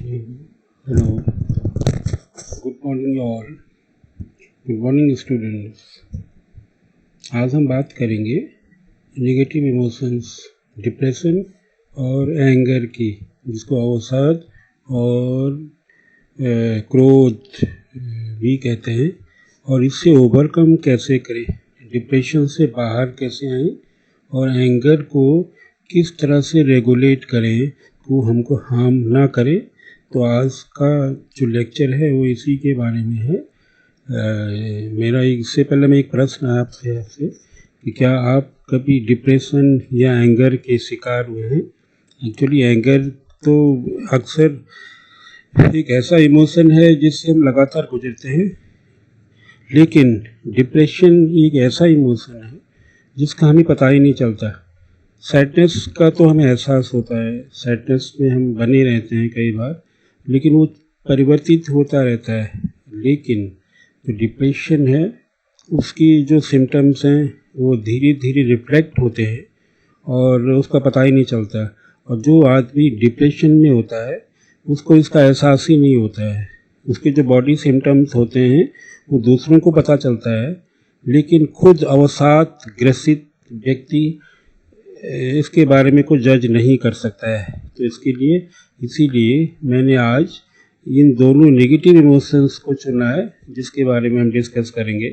Hello, good morning all. Good morning students. आज हम बात करेंगे नेगेटिव इमोशंस, डिप्रेशन और एंगर की, जिसको अवसाद और क्रोध भी कहते हैं, और इससे ओवरकम कैसे करें, डिप्रेशन से बाहर कैसे आएं और एंगर को किस तरह से रेगुलेट करें वो हमको हार्म ना करे। तो आज का जो लेक्चर है वो इसी के बारे में है। मेरा इससे पहले मैं एक प्रश्न आपसे कि क्या आप कभी डिप्रेशन या एंगर के शिकार हुए हैं? एक्चुअली एंगर तो अक्सर एक ऐसा इमोशन है जिससे हम लगातार गुजरते हैं, लेकिन डिप्रेशन एक ऐसा इमोशन है जिसका हमें पता ही नहीं चलता। सैडनेस का तो हमें एहसास होता है, सैडनेस में हम बने रहते हैं कई बार, लेकिन वो परिवर्तित होता रहता है। लेकिन जो डिप्रेशन है उसकी जो सिम्टम्स हैं वो धीरे धीरे रिफ्लेक्ट होते हैं और उसका पता ही नहीं चलता। और जो आदमी डिप्रेशन में होता है उसको इसका एहसास ही नहीं होता है। उसके जो बॉडी सिम्टम्स होते हैं वो दूसरों को पता चलता है, लेकिन खुद अवसाद ग्रसित व्यक्ति इसके बारे में कुछ जज नहीं कर सकता है। तो इसीलिए मैंने आज इन दोनों नेगेटिव इमोशंस को चुना है जिसके बारे में हम डिस्कस करेंगे।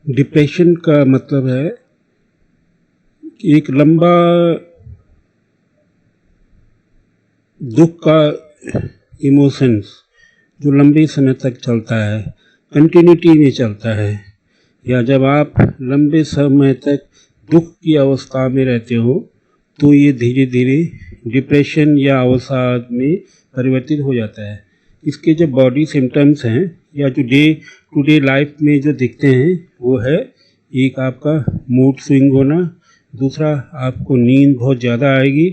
डिप्रेशन का मतलब है कि एक लंबा दुख का इमोशंस जो लंबे समय तक चलता है, कंटिन्यूटी में चलता है, या जब आप लंबे समय तक दुख की अवस्था में रहते हो तो ये धीरे धीरे डिप्रेशन या अवसाद में परिवर्तित हो जाता है। इसके जो बॉडी सिम्टम्स हैं या जो डे टू डे लाइफ में जो दिखते हैं वो है, एक आपका मूड स्विंग होना, दूसरा आपको नींद बहुत ज़्यादा आएगी,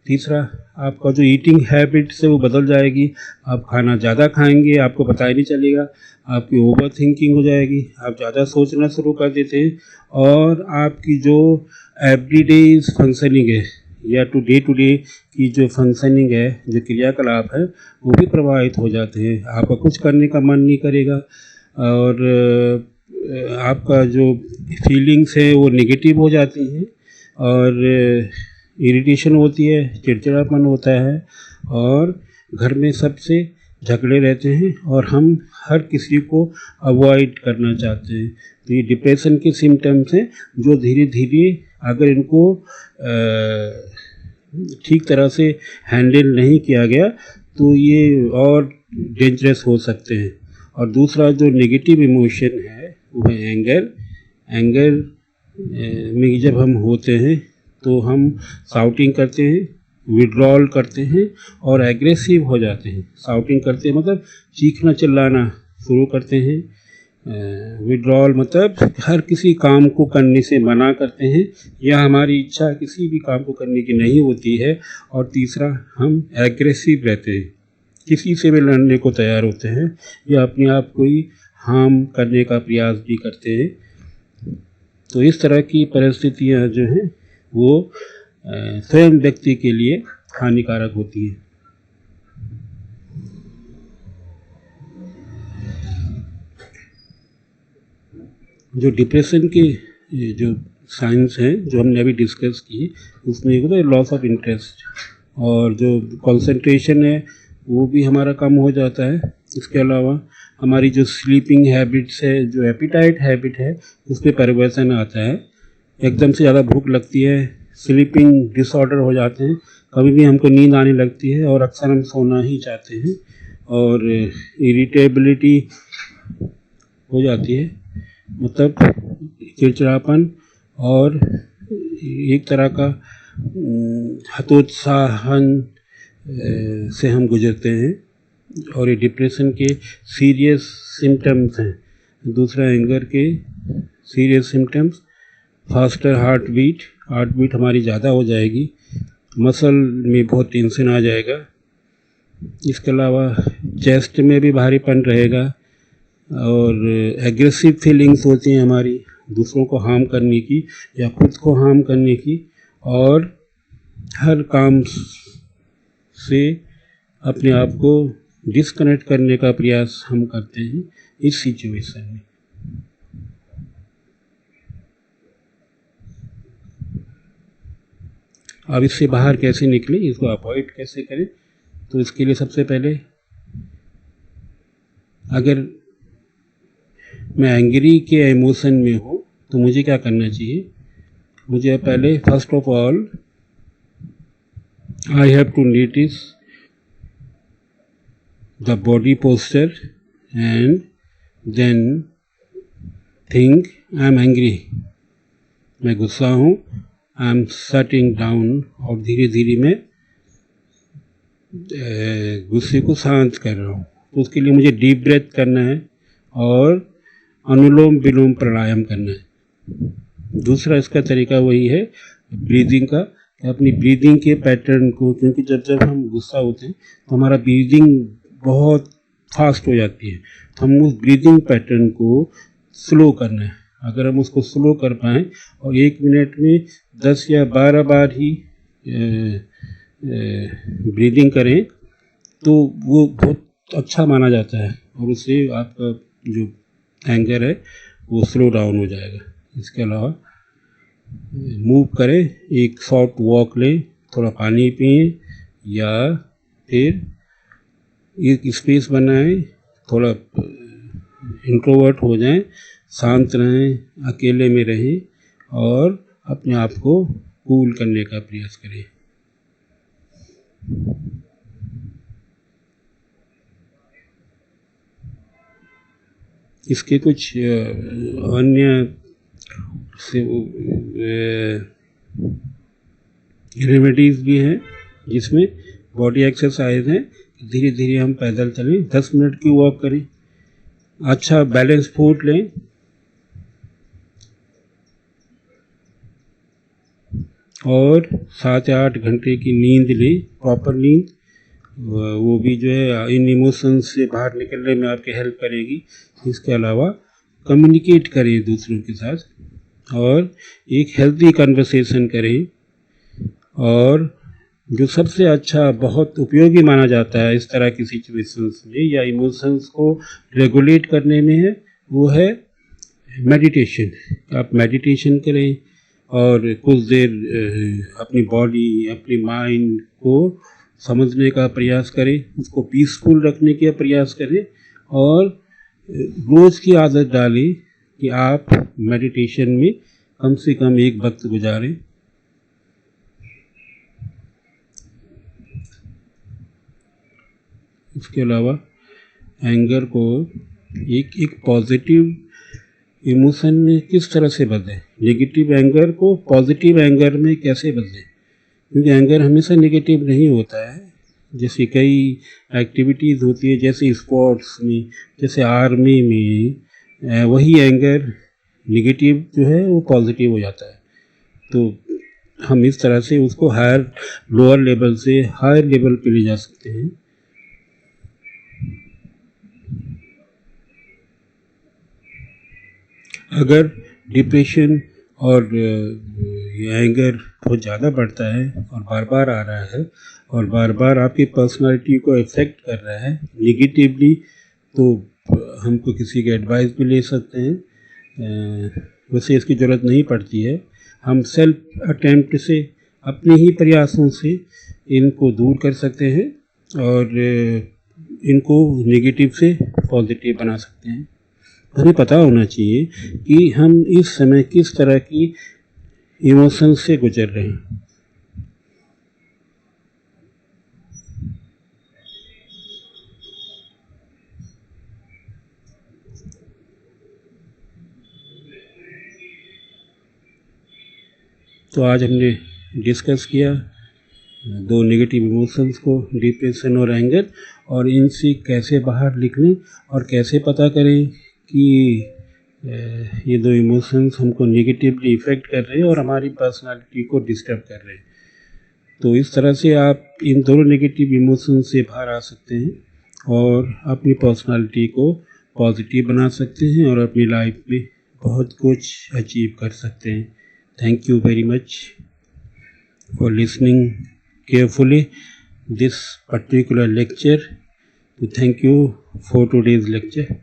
तीसरा आपका जो ईटिंग हैबिट से वो बदल जाएगी, आप खाना ज़्यादा खाएंगे, आपको पता ही नहीं चलेगा, आपकी ओवर थिंकिंग हो जाएगी, आप ज़्यादा सोचना शुरू कर देते हैं, और आपकी जो एवरीडे फंक्शनिंग है या टू डे की जो फंक्शनिंग है, जो क्रियाकलाप है, वो भी प्रभावित हो जाते हैं। आपका कुछ करने का मन नहीं करेगा और आपका जो फीलिंग्स है वो नेगेटिव हो जाती हैं और इरिटेशन होती है, चिड़चिड़ापन होता है, और घर में सबसे झगड़े रहते हैं और हम हर किसी को अवॉइड करना चाहते हैं। तो ये डिप्रेशन के सिम्टम्स हैं जो धीरे धीरे अगर इनको ठीक तरह से हैंडल नहीं किया गया तो ये और डेंजरस हो सकते हैं। और दूसरा जो नेगेटिव इमोशन है वो है एंगर में जब हम होते हैं तो हम शाउटिंग करते हैं, विड्रॉल करते हैं और एग्रेसिव हो जाते हैं। शाउटिंग करते हैं मतलब चीखना चिल्लाना शुरू करते हैं, विड्रॉल मतलब हर किसी काम को करने से मना करते हैं या हमारी इच्छा किसी भी काम को करने की नहीं होती है, और तीसरा हम एग्रेसिव रहते हैं, किसी से भी लड़ने को तैयार होते हैं या अपने आप को ही हार्म करने का प्रयास भी करते हैं। तो इस तरह की परिस्थितियाँ जो हैं वो स्वयं व्यक्ति के लिए हानिकारक होती है। जो डिप्रेशन के जो साइंस हैं जो हमने अभी डिस्कस किए, उसमें एक होता है लॉस ऑफ इंटरेस्ट, और जो कंसंट्रेशन है वो भी हमारा कम हो जाता है। इसके अलावा हमारी जो स्लीपिंग हैबिट्स है, जो एपिटाइट हैबिट है, उस पर परिवर्तन आता है। एकदम से ज़्यादा भूख लगती है, स्लीपिंग डिसऑर्डर हो जाते हैं, कभी भी हमको नींद आने लगती है और अक्सर हम सोना ही चाहते हैं, और इरिटेबिलिटी हो जाती है, मतलब चिड़चिड़ापन, और एक तरह का हतोत्साहन से हम गुजरते हैं, और ये डिप्रेशन के सीरियस सिम्टम्स हैं। दूसरा एंगर के serious symptoms, faster heart beat हमारी ज़्यादा हो जाएगी, मसल में बहुत टेंशन आ जाएगा, इसके अलावा चेस्ट में भी भारीपन रहेगा, और एग्रेसिव फीलिंग्स होती हैं हमारी, दूसरों को हार्म करने की या खुद को हार्म करने की, और हर काम से अपने आप को डिस्कनेक्ट करने का प्रयास हम करते हैं इस सिचुएशन में। अब इससे बाहर कैसे निकलें, इसको अवॉइड कैसे करें? तो इसके लिए सबसे पहले, अगर मैं एंग्री के इमोशन में हूँ तो मुझे क्या करना चाहिए? मुझे पहले first of all I have to notice the body posture and then think I am angry. मैं गुस्सा हूँ, I am shutting down, और धीरे धीरे मैं गुस्से को शांत कर रहा हूँ। तो उसके लिए मुझे डीप ब्रेथ करना है और अनुलोम विलोम प्राणायाम करना है। दूसरा इसका तरीका वही है ब्रीदिंग का, अपनी ब्रीदिंग के पैटर्न को, क्योंकि जब हम गुस्सा होते हैं तो हमारा ब्रीदिंग बहुत फास्ट हो जाती है, तो हम उस ब्रीदिंग पैटर्न को स्लो करना है। अगर हम उसको स्लो कर पाएँ और 1 मिनट में 10 या 12 बार ही ब्रीदिंग करें तो वो बहुत अच्छा माना जाता है, और उससे आपका जो एंगर है वो स्लो डाउन हो जाएगा। इसके अलावा मूव करें, एक शॉर्ट वॉक लें, थोड़ा पानी पिएं, या फिर एक स्पेस बनाएं, थोड़ा इंट्रोवर्ट हो जाएं, शांत रहें, अकेले में रहें और अपने आप को कूल करने का प्रयास करें। इसके कुछ अन्य रेमेडीज़ भी हैं, जिसमें बॉडी एक्सरसाइज है। धीरे धीरे हम पैदल चलें, 10 मिनट की वॉक करें, अच्छा बैलेंस फूड लें, और 7 या 8 घंटे की नींद लें, प्रॉपर नींद। वो भी जो है इन इमोशंस से बाहर निकलने में आपकी हेल्प करेगी। इसके अलावा कम्युनिकेट करें दूसरों के साथ, और एक हेल्दी कन्वर्सेशन करें, और जो सबसे अच्छा बहुत उपयोगी माना जाता है इस तरह की सिचुएशंस में या इमोशंस को रेगुलेट करने में है, वो है मेडिटेशन। आप मेडिटेशन करें और कुछ देर अपनी बॉडी, अपनी माइंड को समझने का प्रयास करें, उसको पीसफुल रखने का प्रयास करें, और रोज़ की आदत डालें कि आप मेडिटेशन में कम से कम एक वक्त गुजारें। इसके अलावा एंगर को एक पॉजिटिव इमोशन में किस तरह से बदलें, नेगेटिव एंगर को पॉजिटिव एंगर में कैसे बदलें, क्योंकि एंगर हमेशा नेगेटिव नहीं होता है। जैसे कई एक्टिविटीज़ होती है, जैसे स्पोर्ट्स में, जैसे आर्मी में, वही एंगर नेगेटिव जो है वो पॉजिटिव हो जाता है। तो हम इस तरह से उसको हायर लोअर लेवल से हायर लेवल पे ले जा सकते हैं। अगर डिप्रेशन और एंगर बहुत ज़्यादा बढ़ता है और बार बार आ रहा है और बार बार आपकी पर्सनालिटी को इफ़ेक्ट कर रहा है निगेटिवली, तो हमको किसी की एडवाइस भी ले सकते हैं। वैसे इसकी ज़रूरत नहीं पड़ती है, हम सेल्फ अटेम्प्ट से, अपने ही प्रयासों से इनको दूर कर सकते हैं और इनको नेगेटिव से पॉजिटिव बना सकते हैं। हमें पता होना चाहिए कि हम इस समय किस तरह की इमोशंस से गुजर रहे हैं। तो आज हमने डिस्कस किया 2 नेगेटिव इमोशंस को, डिप्रेशन और एंगर, और इनसे कैसे बाहर निकलें और कैसे पता करें कि ये 2 इमोशंस हमको नेगेटिवली इफ़ेक्ट कर रहे हैं और हमारी पर्सनालिटी को डिस्टर्ब कर रहे हैं। तो इस तरह से आप इन दोनों नेगेटिव इमोशंस से बाहर आ सकते हैं और अपनी पर्सनालिटी को पॉजिटिव बना सकते हैं और अपनी लाइफ में बहुत कुछ अचीव कर सकते हैं। Thank you very much for listening carefully this particular lecture. Thank you for today's lecture.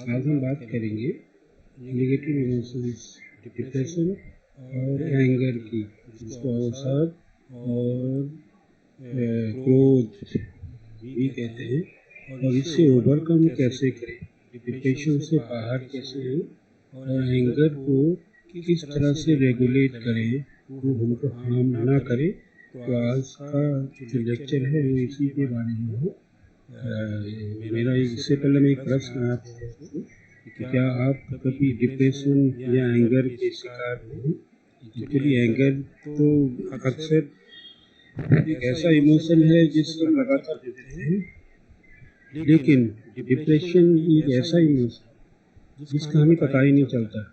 आज हम बात करेंगे नेगेटिव इमोशंस, डिप्रेशन और एंगर की, जिसको अवसाद और क्रोध भी कहते हैं, और इससे ओवरकम कैसे करें, डिप्रेशन से बाहर कैसे आए और एंगर को किस तरह से रेगुलेट करें, वो हमको हार्म ना करे। तो आज का जो लेक्चर है वो इसी के बारे में है। मेरा इससे पहले मैं एक प्रश्न आपसे कि क्या आप कभी डिप्रेशन या एंगर के शिकार हैं? एक्चुअली एंगर तो अक्सर एक ऐसा इमोशन है जिसको लगातार देते हैं, लेकिन डिप्रेशन एक ऐसा इमोशन जिसका हमें पता ही नहीं चलता।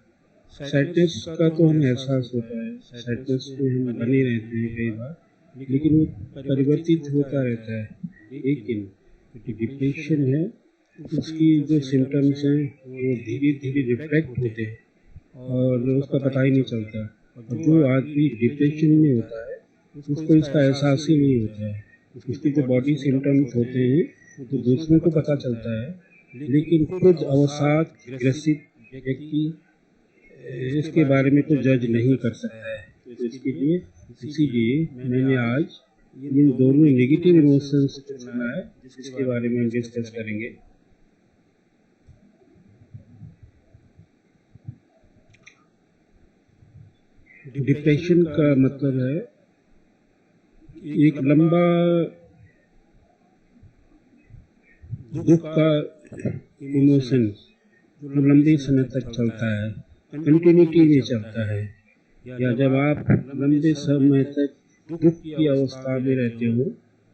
सैडनेस का तो हमें एहसास होता है, सैडनेस में हम बने रहते हैं कई बार, लेकिन वो परिवर्तित होता रहता है। लेकिन डिप्रेशन है, उसकी जो सिम्टम्स हैं वो धीरे धीरे रिफ्लेक्ट होते हैं और उसका पता ही नहीं चलता। और जो आदमी डिप्रेशन में होता है उसको इसका एहसास ही नहीं होता है। उसके जो बॉडी सिम्टम्स होते हैं तो दूसरों को पता चलता है, लेकिन खुद अवसाद ग्रसित व्यक्ति इसके बारे में तो जज नहीं कर सकता है। तो इसीलिए मैंने आज इन दोनों नेगेटिव इमोशंस को चुना है, जिसके बारे में हम डिस्कस करेंगे। डिप्रेशन का मतलब है एक लंबा दुख का इमोशन जो लंबे समय तक चलता है, कंटिन्यूटी में चलता है, या जब आप लंबे समय तक दुख की अवस्था में रहते हो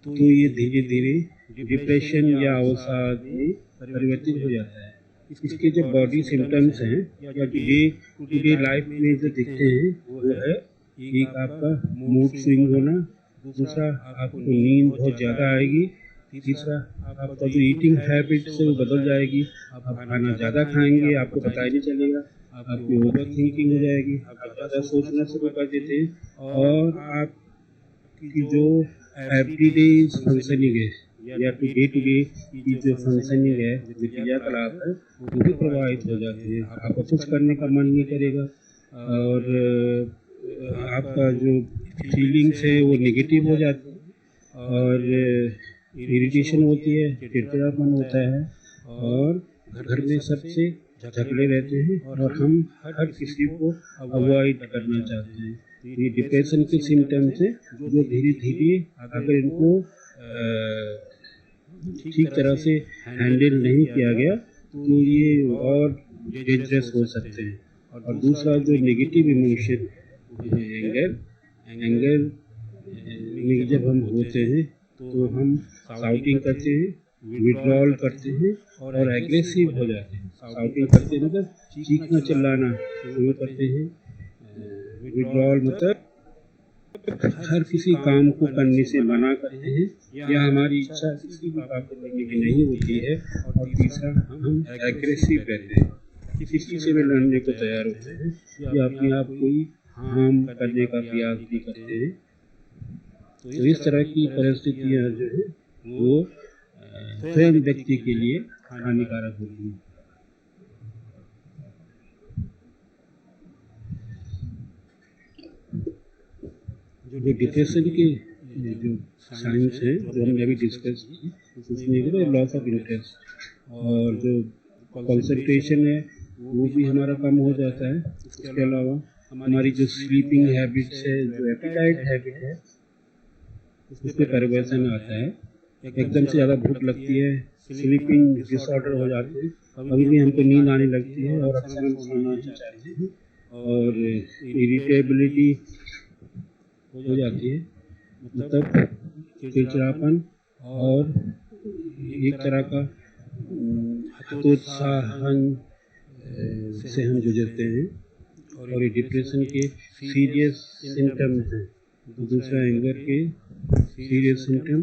तो ये धीरे धीरे डिप्रेशन या अवसाद में परिवर्तित हो जाता है। इसके जो बॉडी सिम्टम्स हैं या डे टू डे लाइफ में जो दिखते हैं वो है एक आपका मूड स्विंग होना, दूसरा आपको नींद बहुत ज़्यादा आएगी, तीसरा आपका जो ईटिंग हैबिट है वो बदल जाएगी, आप खाना ज़्यादा खाएंगे, आपको पता ही नहीं चलेगा, आपकी ओवर थिंकिंग हो जाएगी, आप ज़्यादा सोचना शुरू कर देते हैं, और आपकी जो एवरीडे फंक्शनिंग है या टू डे की जो फंक्शनिंग है, जो क्रियाकलाप है, वो भी प्रभावित हो जाती है। आपको कुछ करने का मन नहीं करेगा और आपका जो फीलिंग्स है वो नेगेटिव हो जाती है और इरिटेशन होती है, चिड़चिड़ापन होता है, और घर में सबसे झगड़े रहते हैं और हम हर किसी को अवॉइड करना चाहते हैं। ये डिप्रेशन के सिम्टम्स हैं जो धीरे धीरे अगर इनको ठीक तरह से हैंडल नहीं किया गया तो ये और डेंजरस हो सकते हैं। और दूसरा जो नेगेटिव इमोशन एंगर में जब हम होते हैं तो हम शाउटिंग करते हैं, विड्रॉल करते हैं और एग्रेसिव हो जाते हैं। शाउटिंग करते हैं मतलब चीखना चिल्लाना शुरू करते हैं, विड्रॉल मतलब हर किसी काम को करने से मना करते हैं या हमारी इच्छा किसी भी काम को करने की नहीं होती है। और तीसरा, हम एग्रेसिव रहते हैं, किसी से भी लड़ने को तैयार होते हैं या अपने आप को ही हार्म करने का प्रयास भी करते हैं। तो इस तरह की परिस्थितियाँ जो है वो स्वयं व्यक्ति के लिए हानिकारक होती हैं। जो डिप्रेशन के जो साइंस है जो हमने अभी डिस्कस की, उसमें लॉस ऑफ इंटरेस्ट और जो कंसंट्रेशन है वो भी हमारा कम हो जाता है। इसके अलावा हमारी जो स्लीपिंग हैबिट्स है, जो एपिटाइट हैबिट है, उसमें परिवर्तन आता है। एकदम से ज़्यादा भूख लगती है, स्लीपिंग डिसऑर्डर हो जाते हैं, कभी भी हमको नींद आने लगती है और अक्सर हम सोना नहीं चाहते हैं और इरिटेबिलिटी हो जाती है, मतलब चिड़चिड़ापन और एक तरह का हतोत्साहन से हम गुजरते हैं। और ये डिप्रेशन के सीरियस सिम्टम्स हैं। दूसरा, एंगर के serious symptom,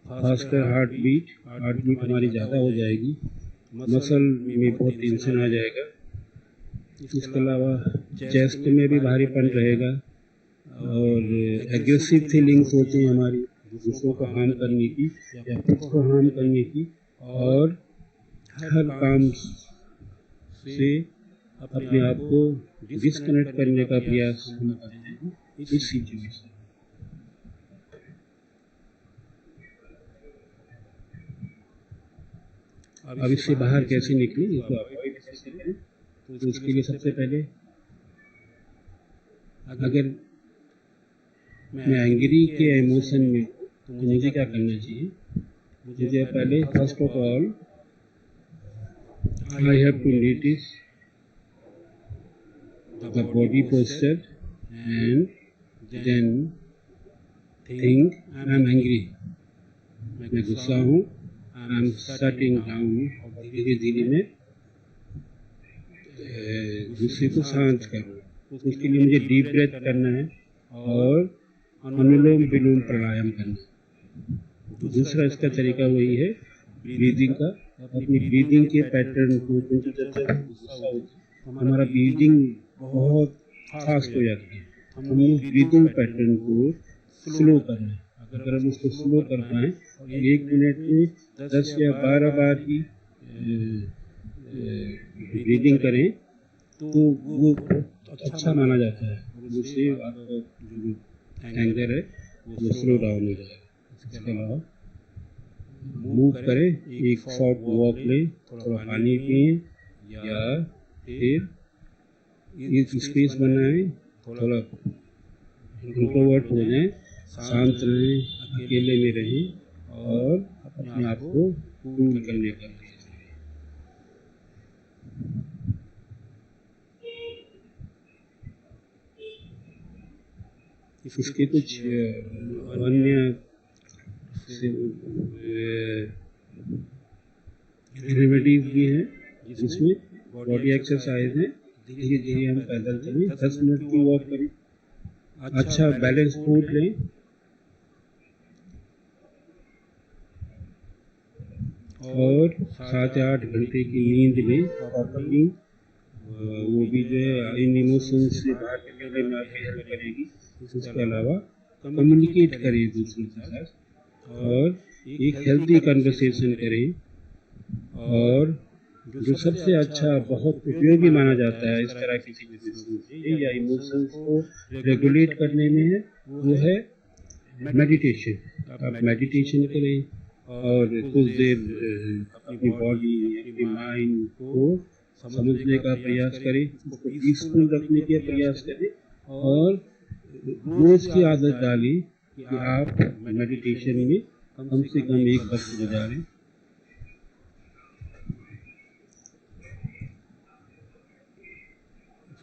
faster heart beat हमारी ज़्यादा हो जाएगी, मसल में बहुत टेंशन आ जाएगा। इसके अलावा चेस्ट में भी भारीपन रहेगा और एग्रेसिव फीलिंग्स होती हैं हमारी दूसरों को हार्म करने की या खुद को हार्म करने की, और हर काम से अपने आप को डिस्कनेक्ट करने का प्रयास हम करते हैं इस सिचुएशन। अब इससे बाहर कैसे निकलें, इसको अवॉइड कैसे करें? तो उसके लिए सबसे पहले, अगर मैं एंग्री के इमोशन में तो मुझे क्या करना चाहिए? मुझे पहले first of all I have to notice the body posture and then think I am angry, मैं गुस्सा हूँ, आई एम शटिंग डाउन, और धीरे धीरे मैं गुस्से को शांत करूँ। उसके लिए मुझे डीप ब्रेथ करना है और अनुलोम विलोम प्राणायाम करना। दूसरा इसका तरीका वही है ब्रीदिंग का। अपनी ब्रीदिंग के पैटर्न को, क्योंकि जब गुस्सा होती है हमारा ब्रीदिंग बहुत फास्ट हो जाती है, हम लोग ब्रीदिंग पैटर्न को स्लो करना है। अगर हम उसको स्लो कर पाएँ और 1 मिनट में 10 या 12 बार ही ब्रीदिंग करें तो वो अच्छा माना जाता है। उससे आपका जो एंगर है वो स्लो डाउन हो जाएगा। इसके अलावा मूव करें, एक शॉर्ट वॉक लें, थोड़ा पानी पिएं या फिर एक स्पेस बनाएं, थोड़ा इंट्रोवर्ट हो जाएं, शांत रहें, अकेले में रहें और अपने आप को कूल करने का प्रयास करें। इसके कुछ अन्य रेमेडीज भी हैं, जिसमें बॉडी एक्सरसाइज है। धीरे धीरे हम पैदल चलें, 10 मिनट की वॉक करें, अच्छा बैलेंस फूड लें और 7 या 8 घंटे की नींद लें प्रॉपर नींद। वो भी जो है इन इमोशंस से बाहर निकलने में आपकी हेल्प करेगी। इसके अलावा कम्युनिकेट करें दूसरों के साथ और एक हेल्दी कन्वर्सेशन करें। और जो सबसे अच्छा बहुत उपयोगी माना जाता है इस तरह की सिचुएशन या इमोशंस को रेगुलेट करने में है, वो है मेडिटेशन। आप मेडिटेशन करें और कुछ देर अपनी बॉडी, अपनी माइंड को समझने का प्रयास करें, उसको पीसफुल रखने का प्रयास करें और रोज की आदत डालें कि आप मेडिटेशन में कम से कम 1 वक्त गुजारें।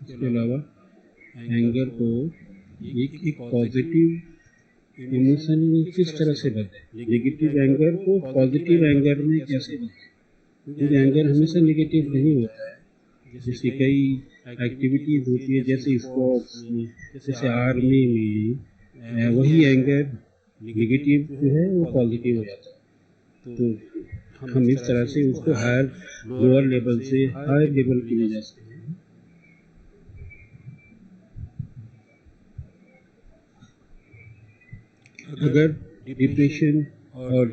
इसके अलावा एंगर को एक पॉजिटिव इमोशन में किस तरह से बदलें, नेगेटिव एंगर को पॉजिटिव एंगर में कैसे बदलें, क्योंकि एंगर हमेशा नेगेटिव नहीं होता है। जैसे कई एक्टिविटीज होती है, जैसे स्पोर्ट्स में, जैसे आर्मी में, वही एंगर नेगेटिव जो है वो पॉजिटिव हो जाता है। तो हम इस तरह से उसको हायर लोअर लेवल से हायर लेवल की ले जा सकते हैं। अगर डिप्रेशन और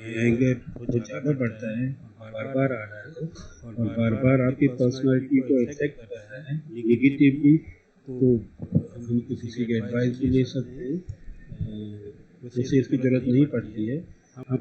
एंगर बहुत ज़्यादा बढ़ता है, बार बार आ रहा है और बार बार आपकी पर्सनालिटी को इफेक्ट कर रहा है नेगेटिवली, तो हमको किसी की एडवाइस भी ले सकते हैं। वैसे इसकी ज़रूरत नहीं पड़ती है, हम